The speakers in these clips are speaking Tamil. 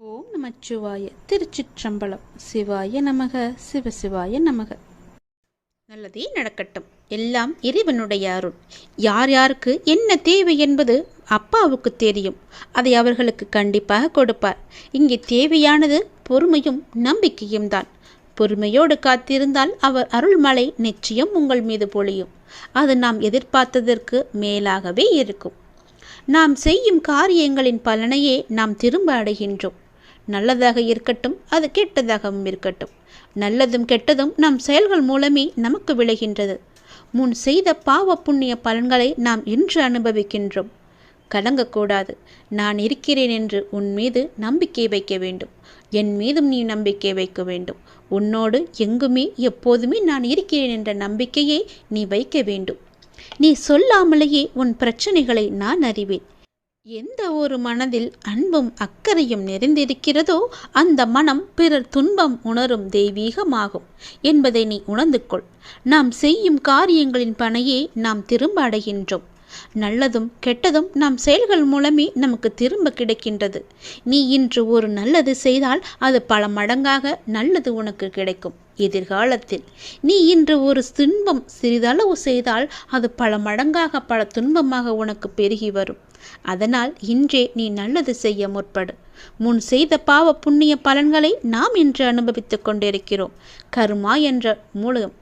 ஓம் நமச்சிவாய. திருச்சிற்றம்பலம். சிவாய நமக, சிவசிவாய நமக. நல்லதே நடக்கட்டும். எல்லாம் இறைவனுடைய அருள். யார் யாருக்கு என்ன தேவை என்பது அப்பாவுக்கு தெரியும். அதை அவர்களுக்கு கண்டிப்பாக கொடுப்பார். இங்கே தேவையானது பொறுமையும் நம்பிக்கையும் தான். பொறுமையோடு காத்திருந்தால் அவர் அருள்மழை நிச்சயம் உங்கள் மீது பொழியும். அது நாம் எதிர்பார்த்ததற்கு மேலாகவே இருக்கும். நாம் செய்யும் காரியங்களின் பலனையே நாம் திரும்ப அடைகின்றோம். நல்லதாக இருக்கட்டும், அது கெட்டதாகவும் இருக்கட்டும். நல்லதும் கெட்டதும் நம் செயல்கள் மூலமே நமக்கு விளைகின்றது. முன் செய்த பாவ புண்ணிய பலன்களை நாம் இன்று அனுபவிக்கின்றோம். கலங்கக்கூடாது. நான் இருக்கிறேன் என்று உன் மீது நம்பிக்கை வைக்க வேண்டும். என் மீதும் நீ நம்பிக்கை வைக்க வேண்டும். உன்னோடு எங்குமே எப்போதுமே நான் இருக்கிறேன் என்ற நம்பிக்கையை நீ வைக்க வேண்டும். நீ சொல்லாமலேயே உன் பிரச்சனைகளை நான் அறிவேன். எந்த ஒரு மனதில் அன்பும் அக்கறையும் நிறைந்திருக்கிறதோ அந்த மனம் பிறர் துன்பம் உணரும் தெய்வீகமாகும் என்பதை நீ உணர்ந்து கொள். நாம் செய்யும் காரியங்களின் பணையே நாம் திரும்ப அடைகின்றோம். நல்லதும் கெட்டதும் நம் செயல்கள் மூலமே நமக்கு திரும்ப கிடைக்கின்றது. நீ இன்று ஒரு நல்லது செய்தால் அது பல மடங்காக நல்லது உனக்கு கிடைக்கும். எதிர்காலத்தில் நீ இன்று ஒரு துன்பம் சிறிதளவு செய்தால் அது பல மடங்காக பல துன்பமாக உனக்கு பெருகி வரும். அதனால் இன்றே நீ நல்லது செய்ய முற்படு. முன் செய்த பாவ புண்ணிய பலன்களை நாம் இன்று அனுபவித்துக் கொண்டிருக்கிறோம். கர்மா என்ற மூலம்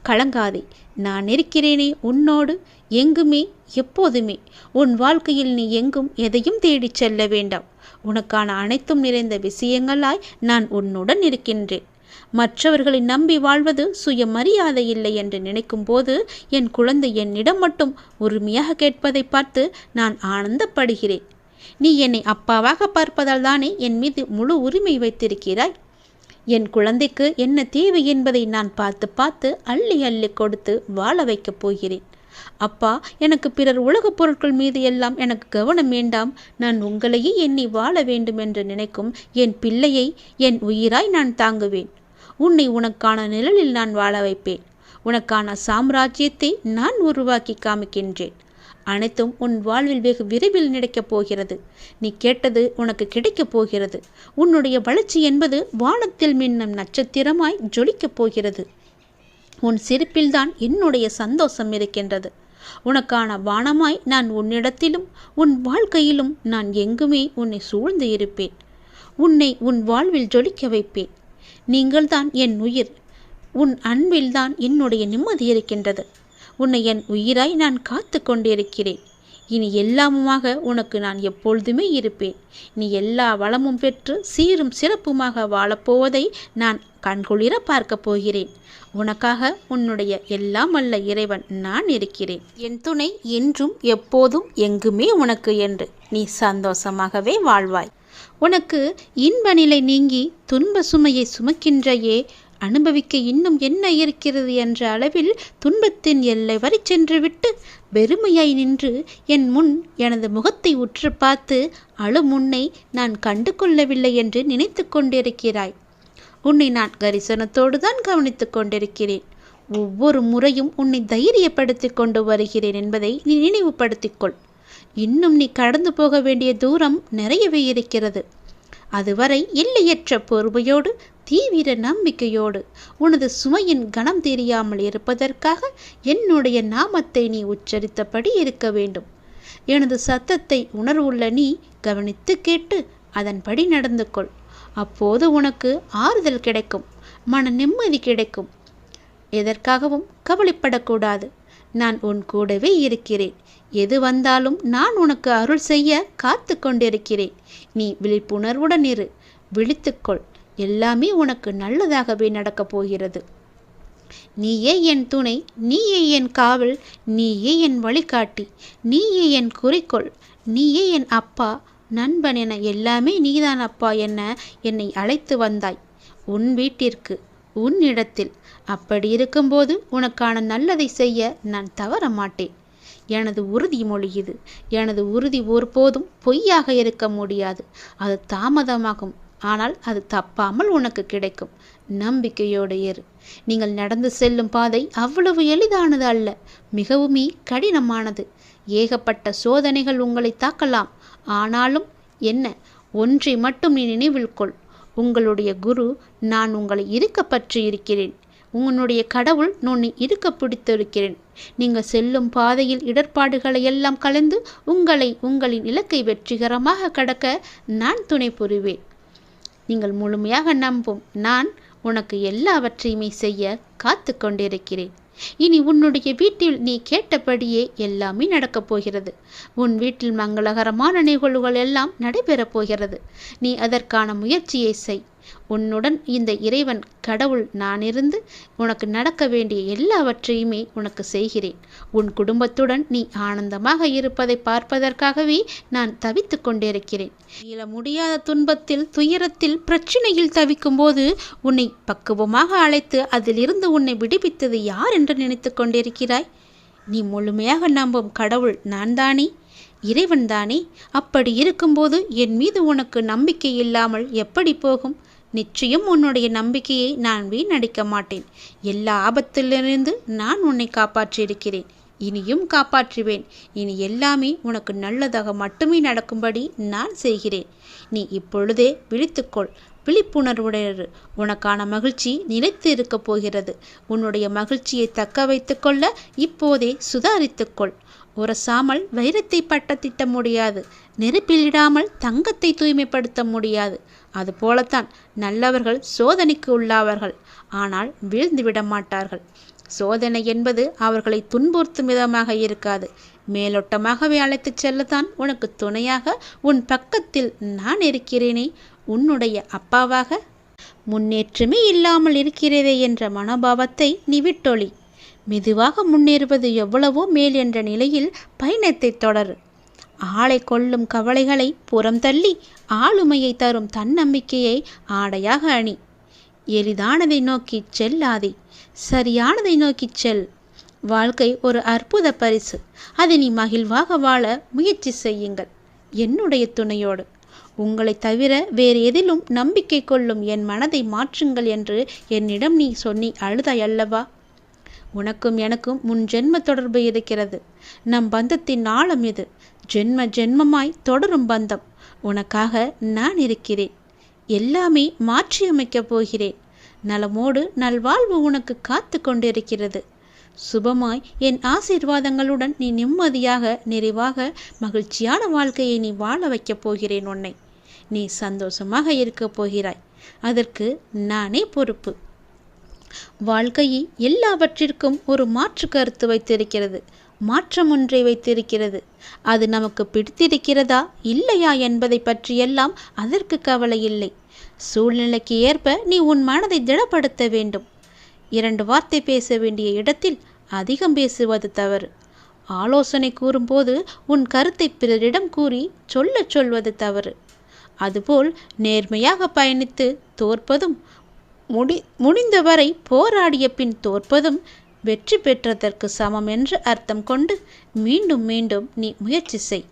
கலங்காதே. நான் இருக்கிறேனே உன்னோடு எங்குமே எப்போதுமே. உன் வாழ்க்கையில் நீ எங்கும் எதையும் தேடிச் செல்ல வேண்டாம். உனக்கான அனைத்தும் நிறைந்த விஷயங்களாய் நான் உன்னுடன் இருக்கின்றேன். மற்றவர்களை நம்பி வாழ்வது சுயமரியாதை இல்லை என்று நினைக்கும் போது என் குழந்தை என்னிடம் மட்டும் உரிமையாக கேட்பதை பார்த்து நான் ஆனந்தப்படுகிறேன். நீ என்னை அப்பாவாக பார்ப்பதால் தானே என் மீது முழு உரிமை வைத்திருக்கிறாய். என் குழந்தைக்கு என்ன தேவை என்பதை நான் பார்த்து பார்த்து அள்ளி அள்ளி கொடுத்து வாழ வைக்கப் போகிறேன். அப்பா, எனக்கு பிறர் உலகப் பொருட்கள் மீது எல்லாம் எனக்கு கவனம் வேண்டாம். நான் உங்களையே எண்ணி வாழ வேண்டும் என்று நினைக்கும் என் பிள்ளையை என் உயிராய் நான் தாங்குவேன். உன்னை உனக்கான நிழலில் நான் வாழ வைப்பேன். உனக்கான சாம்ராஜ்யத்தை நான் உருவாக்கி காமிக்கின்றேன். அனைத்தும் உன் வாழ்வில் வெகு விரைவில் நடக்கப் போகிறது. நீ கேட்டது உனக்கு கிடைக்கப் போகிறது. உன்னுடைய வளர்ச்சி என்பது வானத்தில் மின்னும் நட்சத்திரமாய் ஜொலிக்கப் போகிறது. உன் சிரிப்பில்தான் என்னுடைய சந்தோஷம் இருக்கின்றது. உனக்கான வானமாய் நான் உன்னிடத்திலும் உன் வாழ்க்கையிலும் நான் எங்குமே உன்னை சூழ்ந்து இருப்பேன். உன்னை உன் வாழ்வில் ஜொலிக்க வைப்பேன். நீங்கள்தான் என் உயிர். உன் அன்பில்தான் என்னுடைய நிம்மதி இருக்கின்றது. உன்னை என் உயிராய் நான் காத்து கொண்டிருக்கிறேன். இனி எல்லாமுமாக உனக்கு நான் எப்பொழுதுமே இருப்பேன். நீ எல்லா வளமும் பெற்று சீரும் சிறப்புமாக வாழப்போவதை நான் கண்குளிர பார்க்கப் போகிறேன். உனக்காக உன்னுடைய எல்லாம் வல்ல இறைவன் நான் இருக்கிறேன். என் துணை என்றும் எப்போதும் எங்குமே உனக்கு என்று நீ சந்தோஷமாகவே வாழ்வாய். உனக்கு இன்ப நிலை நீங்கி துன்ப சுமையை சுமக்கின்றையே, அனுபவிக்க இன்னும் என்ன இருக்கிறது என்ற அளவில் துன்பத்தின் எல்லை வரை சென்று விட்டு வெறுமையாய் நின்று என் முன் எனது முகத்தை உற்று பார்த்து அழும் உன்னை நான் கண்டு கொள்ளவில்லை என்று நினைத்து கொண்டிருக்கிறாய். உன்னை நான் கரிசனத்தோடு தான் கவனித்துக் கொண்டிருக்கிறேன். ஒவ்வொரு முறையும் உன்னை தைரியப்படுத்தி கொண்டு வருகிறேன் என்பதை நீ நினைவுபடுத்திக்கொள். இன்னும் நீ கடந்து போக வேண்டிய தூரம் நிறையவே இருக்கிறது. அதுவரை எல்லையற்ற பொறுமையோடு தீவிர நம்பிக்கையோடு உனது சுமையின் கணம் தெரியாமல் இருப்பதற்காக என்னுடைய நாமத்தை நீ உச்சரித்தபடி இருக்க வேண்டும். எனது சத்தத்தை உணர்வுள்ள நீ கவனித்து கேட்டு அதன்படி நடந்து கொள். அப்போது உனக்கு ஆறுதல் கிடைக்கும், மன நிம்மதி கிடைக்கும். எதற்காகவும் கவலைப்படக்கூடாது. நான் உன் கூடவே இருக்கிறேன். எது வந்தாலும் நான் உனக்கு அருள் செய்ய காத்து கொண்டிருக்கிறேன். நீ விழிப்புணர்வுடன் இரு, விழித்துக்கொள். எல்லாமே உனக்கு நல்லதாகவே நடக்கப் போகிறது. நீயே என் துணை, நீயே என் காவல், நீயே என் வழிகாட்டி, நீயே என் குறிக்கோள், நீயே என் அப்பா, நண்பன் என எல்லாமே நீதான் அப்பா என்னை அழைத்து வந்தாய் உன் வீட்டிற்கு, உன் இடத்தில். அப்படி இருக்கும்போது உனக்கான நல்லதை செய்ய நான் தவற மாட்டேன். எனது உறுதிமொழி இது. எனது உறுதி ஒருபோதும் பொய்யாக இருக்க முடியாது. அது தாமதமாகும், ஆனால் அது தப்பாமல் உனக்கு கிடைக்கும். நம்பிக்கையோடு இரு. நீங்கள் நடந்து செல்லும் பாதை அவ்வளவு எளிதானது அல்ல, மிகவுமே கடினமானது. ஏகப்பட்ட சோதனைகள் உங்களை தாக்கலாம். ஆனாலும் என்ன, ஒன்றை மட்டும் நீ நினைவில் கொள், உங்களுடைய குரு நான் உங்களை இருக்க பற்றி இருக்கிறேன். உன்னுடைய கடவுள் உன்னை இருக்க பிடித்திருக்கிறேன். நீங்கள் செல்லும் பாதையில் இடர்பாடுகளை எல்லாம் கலந்து உங்களின் இலக்கை வெற்றிகரமாக கடக்க நான் துணை புரிவேன். நீங்கள் முழுமையாக நம்பும் நான் உனக்கு எல்லாவற்றையுமே செய்ய காத்து கொண்டிருக்கிறேன். இனி உன்னுடைய வீட்டில் நீ கேட்டபடியே எல்லாமே நடக்கப் போகிறது. உன் வீட்டில் மங்களகரமான நிகழ்வுகள் எல்லாம் நடைபெறப் போகிறது. நீ அதற்கான முயற்சியை செய். உன்னுடன் இந்த இறைவன் கடவுள் நான் இருந்து உனக்கு நடக்க வேண்டிய எல்லாவற்றையுமே உனக்கு செய்கிறேன். உன் குடும்பத்துடன் நீ ஆனந்தமாக இருப்பதை பார்ப்பதற்காகவே நான் தவித்து கொண்டிருக்கிறேன். இயல முடியாத துன்பத்தில், துயரத்தில், பிரச்சனையில் தவிக்கும் போது உன்னை பக்குவமாக அழைத்து அதிலிருந்து உன்னை விடுவித்தது யார் என்று நினைத்து கொண்டிருக்கிறாய்? நீ முழுமையாக நம்பும் கடவுள் நான் தானே, இறைவன் தானே. அப்படி இருக்கும்போது என் மீது உனக்கு நம்பிக்கை இல்லாமல் எப்படி போகும்? நிச்சயம் உன்னுடைய நம்பிக்கையை நான் வீணடிக்க மாட்டேன். எல்லா ஆபத்திலிருந்து நான் உன்னை காப்பாற்றியிருக்கிறேன், இனியும் காப்பாற்றுவேன். இனி எல்லாமே உனக்கு நல்லதாக மட்டுமே நடக்கும்படி நான் செய்கிறேன். நீ இப்பொழுதே விழித்துக்கொள், விழிப்புணர்வுடையது. உனக்கான மகிழ்ச்சி நிலைத்து இருக்கப் போகிறது. உன்னுடைய மகிழ்ச்சியை தக்க வைத்து கொள்ள இப்போதே சுதாரித்துக்கொள். உரசாமல் வைரத்தை பட்டத்திட்ட முடியாது, நெருப்பிலிடாமல் தங்கத்தை தூய்மைப்படுத்த முடியாது. அதுபோலத்தான் நல்லவர்கள் சோதனைக்கு உள்ளாவார்கள், ஆனால் வீழ்ந்து விட மாட்டார்கள். சோதனை என்பது அவர்களை துன்புறுத்தும் விதமாக இருக்காது, மேலோட்டமாகவே அழைத்துச் செல்லத்தான் உனக்கு துணையாக உன் பக்கத்தில் நான் இருக்கிறேனே, உன்னுடைய அப்பாவாக. முன்னேற்றமே இல்லாமல் இருக்கிறதே என்ற மனோபாவத்தை நீ விட்டொழி. மெதுவாக முன்னேறுவது எவ்வளவோ மேல் என்ற நிலையில் பயணத்தை தொடரு. ஆளை கொள்ளும் கவலைகளை புறம் தள்ளி ஆளுமையை தரும் தன்னம்பிக்கையை ஆடையாக அணி. எளிதானதை நோக்கி செல்லாதே, சரியானதை நோக்கி செல். வாழ்க்கை ஒரு அற்புத பரிசு. அதை நீ மகிழ்வாக வாழ முயற்சி செய்யுங்கள், என்னுடைய துணையோடு. உங்களை தவிர வேறு எதிலும் நம்பிக்கை கொள்ளும் என் மனதை மாற்றுங்கள் என்று என்னிடம் நீ சொன்னி அழுதாய் அல்லவா? உனக்கும் எனக்கும் முன் ஜென்ம தொடர்பு இருக்கிறது. நம் பந்தத்தின் ஆழம் இது. ஜென்ம ஜென்மமாய் தொடரும் பந்தம். உனக்காக நான் இருக்கிறேன். எல்லாமே மாற்றியமைக்கப் போகிறேன். நலமோடு நல்வாழ்வு உனக்கு காத்து கொண்டிருக்கிறது. சுபமாய் என் ஆசீர்வாதங்களுடன் நீ நிம்மதியாக, நிறைவாக, மகிழ்ச்சியான வாழ்க்கையை நீ வாழ வைக்கப் போகிறேன். உன்னை நீ சந்தோஷமாக இருக்கப் போகிறாய். அதற்கு நானே பொறுப்பு. வாழ்க்கையை எல்லாவற்றிற்கும் ஒரு மாற்று கருத்து வைத்திருக்கிறது, மாற்றம் ஒன்றை வைத்திருக்கிறது. அது நமக்கு பிடித்திருக்கிறதா இல்லையா என்பதை பற்றியெல்லாம் அதற்கு கவலை இல்லை. சூழ்நிலைக்கு ஏற்ப நீ உன் மனதை திடப்படுத்த வேண்டும். 2 வார்த்தை பேச வேண்டிய இடத்தில் அதிகம் பேசுவது தவறு. ஆலோசனை கூறும்போது உன் கருத்தை பிறரிடம் கூறி சொல்வது தவறு. அதுபோல் நேர்மையாக பயணித்து தோற்பதும், முடிந்தவரை போராடிய பின் தோற்பதும் வெற்றி பெற்றதற்கு சமம் என்று அர்த்தம் கொண்டு மீண்டும் மீண்டும் நீ முயற்சி செய்.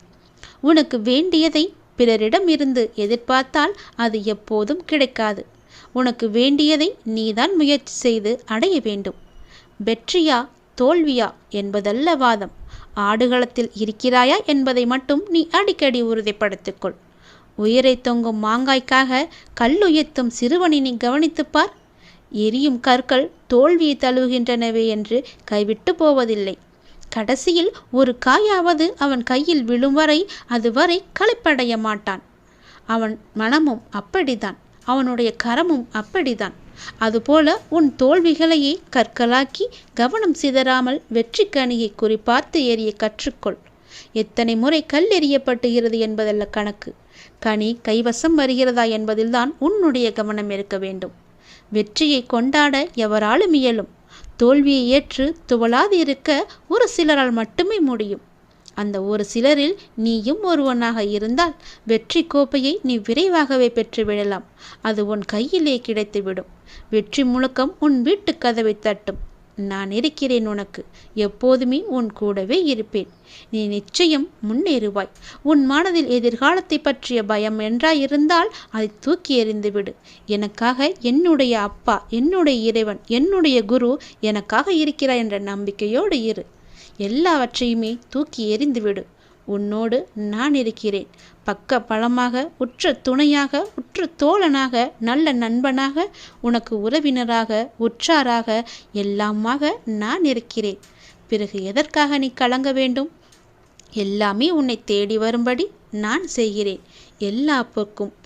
உனக்கு வேண்டியதை பிறரிடம் இருந்து எதிர்பார்த்தால் அது எப்போதும் கிடைக்காது. உனக்கு வேண்டியதை நீதான் முயற்சி செய்து அடைய வேண்டும். வெற்றியா தோல்வியா என்பதல்ல வாதம். ஆடுகளத்தில் இருக்கிறாயா என்பதை மட்டும் நீ அடிக்கடி உறுதிப்படுத்திக்கொள். உயிரை தொங்கும் மாங்காய்க்காக கல்லுயர்த்தும் சிறுவனை நீ கவனித்துப்பார். எரியும் கற்கள் தோல்வியை தழுவுகின்றனவே என்று கைவிட்டு போவதில்லை. கடைசியில் ஒரு காயாவது அவன் கையில் விழும் வரை அதுவரை களைப்படைய மாட்டான். அவன் மனமும் அப்படித்தான், அவனுடைய கரமும் அப்படித்தான். அதுபோல உன் தோல்விகளையே கற்களாக்கி கவனம் சிதறாமல் வெற்றி கனியை குறிப்பார்த்து எறிய கற்றுக்கொள். எத்தனை முறை கல் எறியப்பட்டுகிறது என்பதல்ல கணக்கு, கனி கைவசம் வருகிறதா என்பதில்தான் உன்னுடைய கவனம் இருக்க வேண்டும். வெற்றியை கொண்டாட எவராலும் இயலும். தோல்வியை ஏற்று துவளாது இருக்க ஒரு சிலரால் மட்டுமே முடியும். அந்த ஒரு சிலரில் நீயும் ஒருவனாக இருந்தால் வெற்றி கோப்பையை நீ விரைவாகவே பெற்றுவிடலாம். அது உன் கையிலே கிடைத்துவிடும். வெற்றி முழக்கம் உன் வீட்டு கதவை தட்டும். நான் இருக்கிறேன் உனக்கு, எப்போதுமே உன் கூடவே இருப்பேன். நீ நிச்சயம் முன்னேறுவாய். உன் மனதில் எதிர்காலத்தை பற்றிய பயம் என்றாயிருந்தால் அதை தூக்கி எறிந்துவிடு. எனக்காக என்னுடைய அப்பா, என்னுடைய இறைவன், என்னுடைய குரு எனக்காக இருக்கிறார் என்ற நம்பிக்கையோடு இரு. எல்லாவற்றையுமே தூக்கி எறிந்துவிடு. உன்னோடு நான் இருக்கிறேன். பக்க பலமாக, உற்ற துணையாக, உற்ற தோழனாக, நல்ல நண்பனாக, உனக்கு உறவினராக, உற்றாராக எல்லாமாக நான் இருக்கிறேன். பிறகு எதற்காக நீ கலங்க வேண்டும்? எல்லாமே உன்னை தேடி வரும்படி நான் செய்கிறேன். எல்லா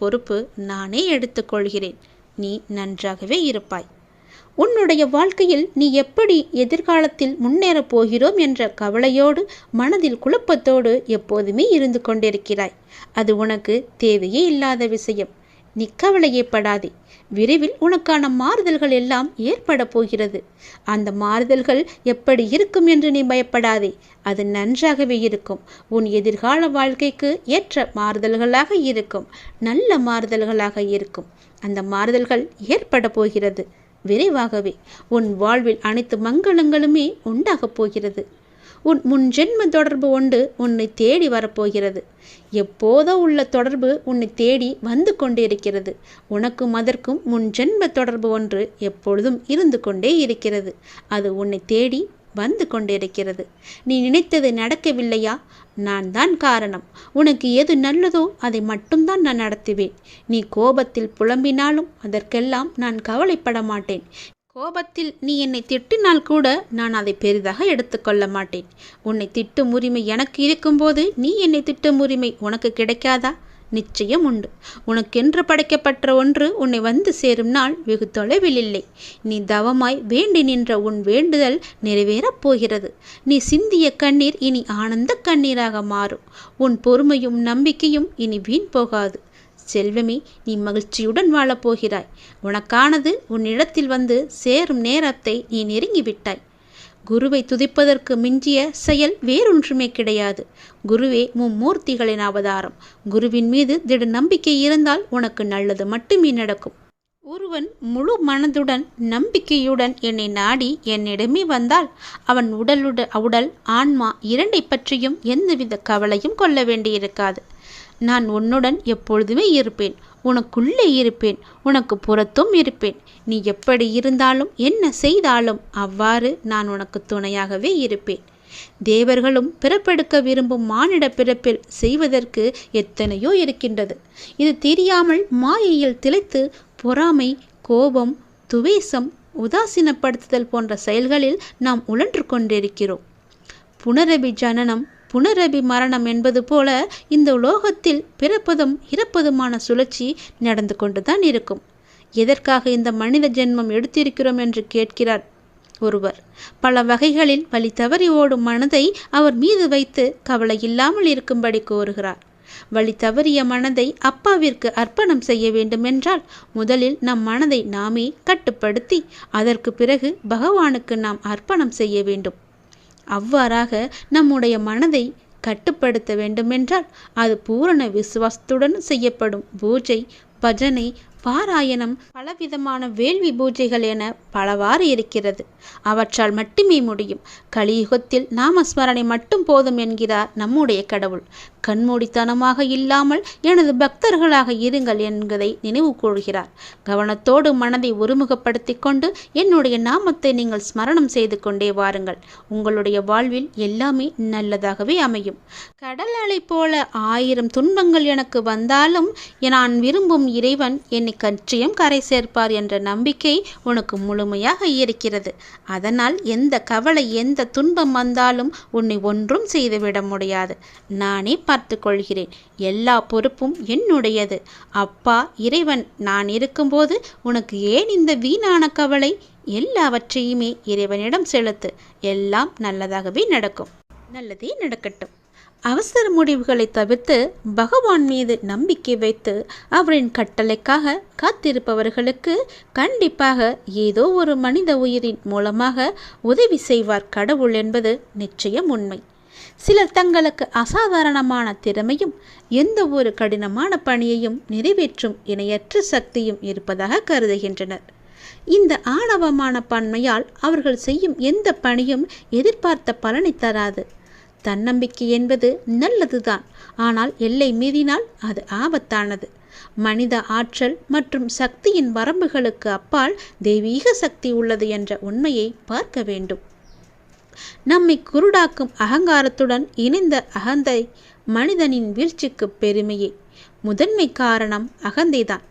பொறுப்பு நானே எடுத்துக்கொள்கிறேன். நீ நன்றாகவே இருப்பாய். உன்னுடைய வாழ்க்கையில் நீ எப்படி எதிர்காலத்தில் முன்னேறப் போகிறோம் என்ற கவலையோடு, மனதில் குழப்பத்தோடு எப்போதுமே இருந்து கொண்டிருக்கிறாய். அது உனக்கு தேவையே இல்லாத விஷயம். நீ கவலையே படாதே. விரைவில் உனக்கான மாறுதல்கள் எல்லாம் ஏற்பட போகிறது. அந்த மாறுதல்கள் எப்படி இருக்கும் என்று நீ பயப்படாதே. அது நன்றாகவே இருக்கும். உன் எதிர்கால வாழ்க்கைக்கு ஏற்ற மாறுதல்களாக இருக்கும். நல்ல மாறுதல்களாக இருக்கும். அந்த மாறுதல்கள் ஏற்பட போகிறது. விரைவாகவே உன் வாழ்வில் அனைத்து மங்களங்களுமே உண்டாகப் போகிறது. உன் முன்ஜென்ம தொடர்பு ஒன்று உன்னை தேடி வரப்போகிறது. எப்போதோ உள்ள தொடர்பு உன்னை தேடி வந்து கொண்டிருக்கிறது. உனக்கும் அதற்கும் முன்ஜென்ம தொடர்பு ஒன்று எப்பொழுதும் இருந்து கொண்டே இருக்கிறது. அது உன்னை தேடி வந்து கொண்டிருக்கிறது. நீ நினைத்தது நடக்கவில்லையா? நான் தான் காரணம். உனக்கு எது நல்லதோ அதை மட்டும்தான் நான் நடத்துவேன். நீ கோபத்தில் புலம்பினாலும் அதற்கெல்லாம் நான் கவலைப்பட மாட்டேன். கோபத்தில் நீ என்னை திட்டினால் கூட நான் அதை பெரிதாக எடுத்துக்கொள்ள மாட்டேன். உன்னை திட்டும் உரிமை எனக்கு இருக்கும்போது நீ என்னை திட்டும் உரிமை உனக்கு கிடைக்காதா? நிச்சயம் உண்டு. உனக்கென்று படைக்கப்பட்ட ஒன்று உன்னை வந்து சேரும் நாள் வெகு தொலைவில் இல்லை. நீ தவமாய் வேண்டி நின்ற உன் வேண்டுதல் நிறைவேறப் போகிறது. நீ சிந்திய கண்ணீர் இனி ஆனந்த கண்ணீராக மாறும். உன் பொறுமையும் நம்பிக்கையும் இனி வீண் போகாது. செல்வமே, நீ மகிழ்ச்சியுடன் வாழப்போகிறாய். உனக்கானது உன்னிடத்தில் வந்து சேரும் நேரத்தை நீ நெருங்கிவிட்டாய். குருவை துதிப்பதற்கு மிஞ்சிய செயல் வேறொன்றுமே கிடையாது. குருவே மும்மூர்த்திகளின் அவதாரம். குருவின் மீது திட நம்பிக்கை இருந்தால் உனக்கு நல்லது மட்டுமே நடக்கும். ஒருவன் முழு மனதுடன் நம்பிக்கையுடன் என்னை நாடி என்னிடமே வந்தால் அவன் உடல் ஆன்மா இரண்டை பற்றியும் எந்தவித கவலையும் கொள்ள வேண்டியிருக்காது. நான் உன்னுடன் எப்பொழுதுமே இருப்பேன். உனக்குள்ளே இருப்பேன். உனக்கு புறத்தும் இருப்பேன். நீ எப்படி இருந்தாலும் என்ன செய்தாலும் அவ்வாறு நான் உனக்கு துணையாகவே இருப்பேன். தேவர்களும் பிறப்பெடுக்க விரும்பும் மானிட பிறப்பில் செய்வதற்கு எத்தனையோ இருக்கின்றது. இது தெரியாமல் மாயையில் திளைத்து பொறாமை, கோபம், துவேஷம், உதாசீனப்படுத்துதல் போன்ற செயல்களில் நாம் உழன்று கொண்டிருக்கிறோம். புனரபி ஜனனம், புனரபி மரணம் என்பது போல இந்த உலோகத்தில் பிறப்பதும் இறப்பதுமான சுழற்சி நடந்து கொண்டுதான் இருக்கும். எதற்காக இந்த மனித ஜென்மம் எடுத்திருக்கிறோம் என்று கேட்கிறார் ஒருவர். பல வகைகளில் வழி தவறி ஓடும் மனதை அவர் மீது வைத்து கவலை இல்லாமல் இருக்கும்படி கோருகிறார். வழி தவறிய மனதை அப்பாவிற்கு அர்ப்பணம் செய்ய வேண்டுமென்றால் முதலில் நம் மனதை நாமே கட்டுப்படுத்தி அதற்கு பிறகு பகவானுக்கு நாம் அர்ப்பணம் செய்ய வேண்டும். அவ்வாறாக நம்முடைய மனதை கட்டுப்படுத்த வேண்டுமென்றால் அது பூரண விசுவாசத்துடன் செய்யப்படும் பூஜை, பஜனை, பாராயணம், பலவிதமான வேள்வி பூஜைகள் என பலவாறு இருக்கிறது. அவற்றால் மட்டுமே முடியும். கலியுகத்தில் நாமஸ்மரணை மட்டும் போதும் என்கிறார் நம்முடைய கடவுள். கண்மூடித்தனமாக இல்லாமல் எனது பக்தர்களாக இருங்கள் என்பதை நினைவு கூறுகிறார். கவனத்தோடு மனதை ஒருமுகப்படுத்தி கொண்டு என்னுடைய நாமத்தை நீங்கள் ஸ்மரணம் செய்து கொண்டே வாருங்கள். உங்களுடைய வாழ்வில் எல்லாமே நல்லதாகவே அமையும். கடல் அலை போல 1000 துன்பங்கள் எனக்கு வந்தாலும் நான் விரும்பும் இறைவன் என்னை கற்றியம் கரை சேர்ப்பார் என்ற நம்பிக்கை உனக்கு முழுமையாக இருக்கிறது. அதனால் எந்த கவலை, எந்த துன்பம் வந்தாலும் உன்னை ஒன்றும் செய்துவிட முடியாது. நானே பார்த்து கொள்கிறேன். எல்லா பொறுப்பும் என்னுடையது. அப்பா இறைவன் நான் இருக்கும்போது உனக்கு ஏன் இந்த வீணான கவலை? எல்லாவற்றையுமே இறைவனிடம் செலுத்து. எல்லாம் நல்லதாகவே நடக்கும். நல்லதே நடக்கட்டும். அவசர முடிவுகளை தவிர்த்து பகவான் மீது நம்பிக்கை வைத்து அவரின் கட்டளைக்காக காத்திருப்பவர்களுக்கு கண்டிப்பாக ஏதோ ஒரு மனித உயிரின் மூலமாக உதவி செய்வார் கடவுள் என்பது நிச்சயம் உண்மை. சிலர் தங்களுக்கு அசாதாரணமான திறமையும் எந்த ஒரு கடினமான பணியையும் நிறைவேற்றும் இணையற்ற சக்தியும் இருப்பதாக கருதுகின்றனர். இந்த ஆணவமான பன்மையால் அவர்கள் செய்யும் எந்த பணியும் எதிர்பார்த்த பலனை தராது. தன்னம்பிக்கை என்பது நல்லதுதான், ஆனால் எல்லை மீறினால் அது ஆபத்தானது. மனித ஆற்றல் மற்றும் சக்தியின் வரம்புகளுக்கு அப்பால் தெய்வீக சக்தி உள்ளது என்ற உண்மையை பார்க்க வேண்டும். நம்மை குருடாக்கும் அகங்காரத்துடன் இணைந்த அகந்தை மனிதனின் வீழ்ச்சிக்கு பெருமையே. முதன்மை காரணம் அகந்தைதான்.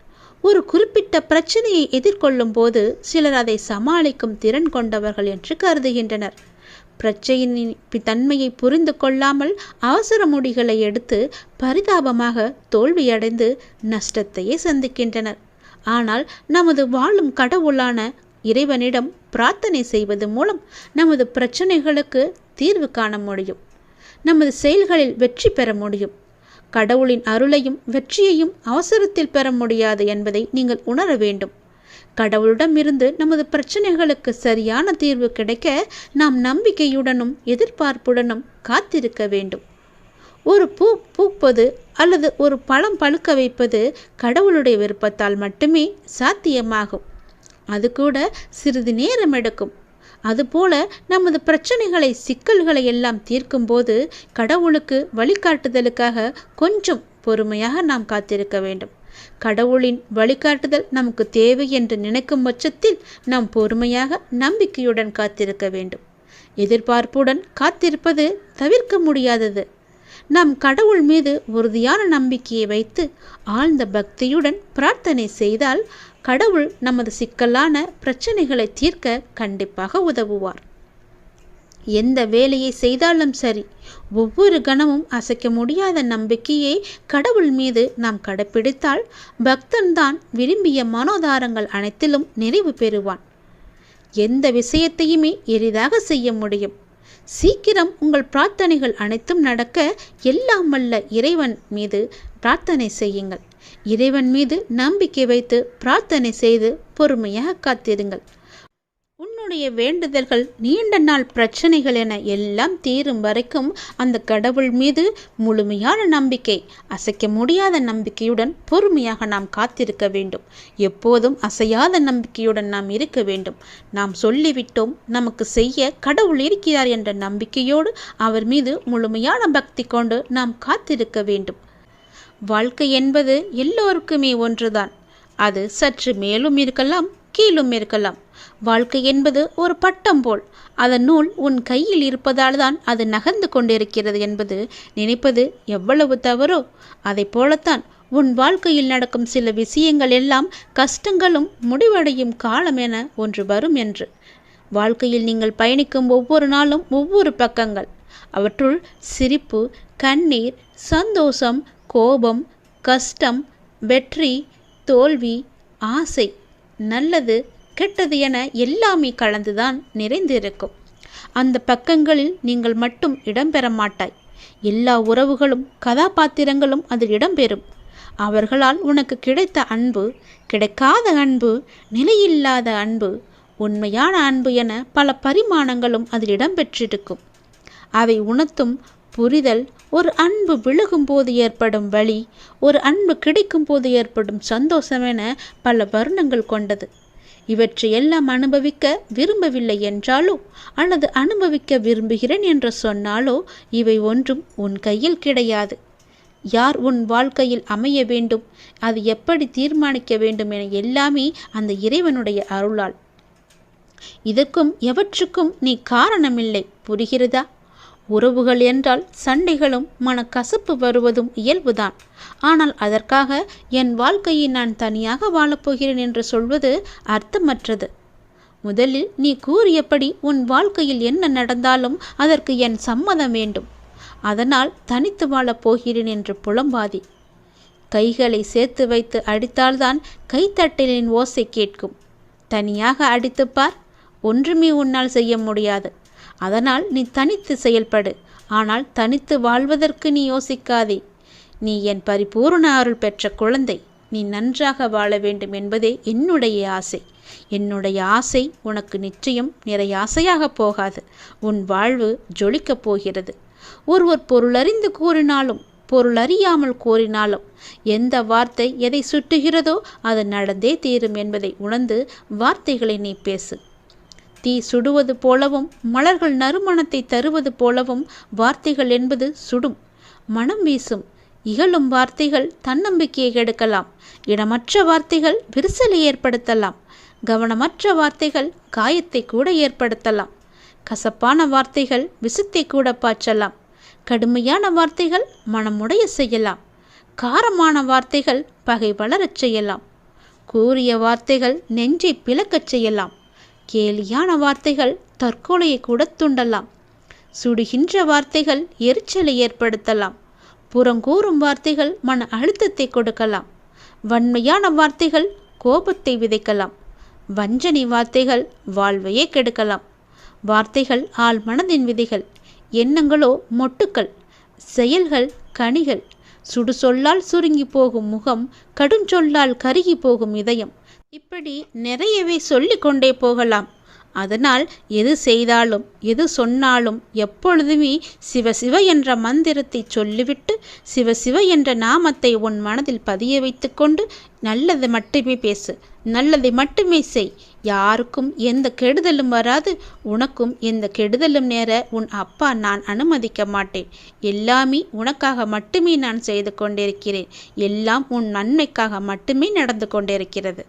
ஒரு குறிப்பிட்ட பிரச்சனையை எதிர்கொள்ளும் போது சிலர் அதை சமாளிக்கும் திறன் கொண்டவர்கள் என்று கருதுகின்றனர். பிரச்சனையின் தன்மையை புரிந்து கொள்ளாமல் அவசர முடிகளை எடுத்து பரிதாபமாக தோல்வியடைந்து நஷ்டத்தையே சந்திக்கின்றனர். ஆனால் நமது வாழும் கடவுளான இறைவனிடம் பிரார்த்தனை செய்வது மூலம் நமது பிரச்சனைகளுக்கு தீர்வு காண முடியும். நமது செயல்களில் வெற்றி பெற முடியும். கடவுளின் அருளையும் வெற்றியையும் அவசரத்தில் பெற முடியாது என்பதை நீங்கள் உணர வேண்டும். கடவுளிடமிருந்து நமது பிரச்சனைகளுக்கு சரியான தீர்வு கிடைக்க நாம் நம்பிக்கையுடனும் எதிர்பார்ப்புடனும் காத்திருக்க வேண்டும். ஒரு பூ பூப்பது அல்லது ஒரு பழம் பழுக்க வைப்பது கடவுளுடைய விருப்பத்தால் மட்டுமே சாத்தியமாகும். அது கூட சிறிது நேரம் எடுக்கும். அதுபோல நமது பிரச்சனைகளை சிக்கல்களை எல்லாம் தீர்க்கும் போது கடவுளுக்கு வழிகாட்டுதலுக்காக கொஞ்சம் பொறுமையாக நாம் காத்திருக்க வேண்டும். கடவுளின் வழிகாட்டுதல் நமக்கு தேவை என்று நினைக்கும் பட்சத்தில் நாம் பொறுமையாக நம்பிக்கையுடன் காத்திருக்க வேண்டும். எதிர்பார்ப்புடன் காத்திருப்பது தவிர்க்க முடியாதது. நாம் கடவுள் மீது உறுதியான நம்பிக்கையை வைத்து ஆழ்ந்த பக்தியுடன் பிரார்த்தனை செய்தால் கடவுள் நமது சிக்கலான பிரச்சனைகளை தீர்க்க கண்டிப்பாக உதவுவார். எந்த வேலையை செய்தாலும் சரி, ஒவ்வொரு கணமும் அசைக்க முடியாத நம்பிக்கையை கடவுள் மீது நாம் கடைப்பிடித்தால் பக்தன்தான் விரும்பிய மனோதாரங்கள் அனைத்திலும் நிறைவு பெறுவான். எந்த விஷயத்தையுமே எளிதாக செய்ய முடியும். சீக்கிரம் உங்கள் பிரார்த்தனைகள் அனைத்தும் நடக்க எல்லாம் வல்ல இறைவன் மீது பிரார்த்தனை செய்யுங்கள். இறைவன் மீது நம்பிக்கை வைத்து பிரார்த்தனை செய்து பொறுமையாக காத்திருங்கள். உன்னுடைய வேண்டுதல்கள் நீண்ட நாள் பிரச்சனைகள் என எல்லாம் தீரும் வரைக்கும் அந்த கடவுள் மீது முழுமையான நம்பிக்கை, அசைக்க முடியாத நம்பிக்கையுடன் பொறுமையாக நாம் காத்திருக்க வேண்டும். எப்போதும் அசையாத நம்பிக்கையுடன் நாம் இருக்க வேண்டும். நாம் சொல்லிவிட்டோம், நமக்கு செய்ய கடவுள் இருக்கிறார் என்ற நம்பிக்கையோடு அவர் மீது முழுமையான பக்தி கொண்டு நாம் காத்திருக்க வேண்டும். வாழ்க்கை என்பது எல்லோருக்குமே ஒன்றுதான். அது சற்று மேலும் இருக்கலாம், கீழும் இருக்கலாம். வாழ்க்கை என்பது ஒரு பட்டம் போல். அதன் நூல் உன் கையில் இருப்பதால் தான் அது நகர்ந்து கொண்டிருக்கிறது என்பது நினைப்பது எவ்வளவு தவறோ அதை போலத்தான் உன் வாழ்க்கையில் நடக்கும் சில விஷயங்கள் எல்லாம் கஷ்டங்களும் முடிவடையும் காலம் என ஒன்று வரும் என்று. வாழ்க்கையில் நீங்கள் பயணிக்கும் ஒவ்வொரு நாளும் ஒவ்வொரு பக்கங்கள். அவற்றுள் சிரிப்பு, கண்ணீர், சந்தோஷம், கோபம், கஷ்டம், வெற்றி, தோல்வி, ஆசை, நல்லது, கெட்டது என எல்லாமே கலந்துதான் நிறைந்திருக்கும். அந்த பக்கங்களில் நீங்கள் மட்டும் இடம்பெற மாட்டாய். எல்லா உறவுகளும் கதாபாத்திரங்களும் அதில் இடம்பெறும். அவர்களால் உனக்கு கிடைத்த அன்பு, கிடைக்காத அன்பு, நிலையில்லாத அன்பு, உண்மையான அன்பு என பல பரிமாணங்களும் அதில் இடம்பெற்றிருக்கும். அவை உணர்த்தும் புரிதல், ஒரு அன்பு விழுகும் போது ஏற்படும் வலி, ஒரு அன்பு கிடைக்கும் போது ஏற்படும் சந்தோஷம் என பல வருணங்கள் கொண்டது. இவற்றை எல்லாம் அனுபவிக்க விரும்பவில்லை என்றாலோ அல்லது அனுபவிக்க விரும்புகிறேன் என்று சொன்னாலோ இவை ஒன்றும் உன் கையில் கிடையாது. யார் உன் வாழ்க்கையில் அமைய வேண்டும், அது எப்படி தீர்மானிக்க வேண்டும் என எல்லாமே அந்த இறைவனுடைய அருளால். இதற்கும் எவற்றுக்கும் நீ காரணமில்லை. புரிகிறதா? உறவுகள் என்றால் சண்டைகளும் மனக்கசப்பு வருவதும் இயல்புதான். ஆனால் அதற்காக என் வாழ்க்கையை நான் தனியாக வாழப்போகிறேன் என்று சொல்வது அர்த்தமற்றது. முதலில் நீ கூறியபடி உன் வாழ்க்கையில் என்ன நடந்தாலும் அதற்கு என் சம்மதம் வேண்டும். அதனால் தனித்து வாழப் போகிறேன் என்று புலம்பாதி. கைகளை சேர்த்து வைத்து அடித்தால்தான் கைத்தட்டலின் ஓசை கேட்கும். தனியாக அடித்துப்பார், ஒன்றுமே உன்னால் செய்ய முடியாது. அதனால் நீ தனித்து செயல்படு. ஆனால் தனித்து வாழ்வதற்கு நீ யோசிக்காதே. நீ என் பரிபூர்ண அருள் பெற்ற குழந்தை. நீ நன்றாக வாழ வேண்டும் என்பதே என்னுடைய ஆசை. என்னுடைய ஆசை உனக்கு நிச்சயம் நிறைய ஆசையாக போகாது. உன் வாழ்வு ஜொலிக்கப் போகிறது. ஒருவர் பொருளறிந்து கூறினாலும் பொருளறியாமல் கூறினாலும் எந்த வார்த்தை எதை சுட்டுகிறதோ அது நடந்தே தீரும் என்பதை உணர்ந்து வார்த்தைகளை நீ பேசு. தீ சுடுவது போலவும் மலர்கள் நறுமணத்தை தருவது போலவும் வார்த்தைகள் என்பது சுடும், மனம் வீசும். இகழும் வார்த்தைகள் தன்னம்பிக்கையை கெடுக்கலாம். இடமற்ற வார்த்தைகள் விரிசலை ஏற்படுத்தலாம். கவனமற்ற வார்த்தைகள் காயத்தை கூட ஏற்படுத்தலாம். கசப்பான வார்த்தைகள் விஷத்தை கூட பாய்ச்சலாம். கடுமையான வார்த்தைகள் மனமுடைய செய்யலாம். காரமான வார்த்தைகள் பகை வளரச் செய்யலாம். கூறிய வார்த்தைகள் நெஞ்சை பிளக்கச் செய்யலாம். கேலியான வார்த்தைகள் தற்கொலையை கூட தூண்டலாம். சுடுகின்ற வார்த்தைகள் எரிச்சலை ஏற்படுத்தலாம். புறங்கூறும் வார்த்தைகள் மன அழுத்தத்தை கொடுக்கலாம். வன்மையான வார்த்தைகள் கோபத்தை விதைக்கலாம். வஞ்சனை வார்த்தைகள் வாழ்வையே கெடுக்கலாம். வார்த்தைகள் ஆள் மனதின் விதைகள். எண்ணங்களோ மொட்டுக்கள். செயல்கள் கனிகள். சுடு சொல்லால் சுருங்கி போகும் முகம், கடுஞ்சொல்லால் கருகி போகும் இதயம். இப்படி நிறையவே சொல்லி கொண்டே போகலாம். அதனால் எது செய்தாலும் எது சொன்னாலும் எப்பொழுதுமே சிவசிவ என்ற மந்திரத்தை சொல்லிவிட்டு சிவசிவ என்ற நாமத்தை உன் மனதில் பதிய வைத்து கொண்டு நல்லது மட்டுமே பேசு, நல்லதை மட்டுமே செய். யாருக்கும் எந்த கெடுதலும் வராது. உனக்கும் எந்த கெடுதலும் நேர உன் அப்பா நான் அனுமதிக்க மாட்டேன். எல்லாமே உனக்காக மட்டுமே நான் செய்து கொண்டிருக்கிறேன். எல்லாம் உன் நன்மைக்காக மட்டுமே நடந்து கொண்டிருக்கிறது.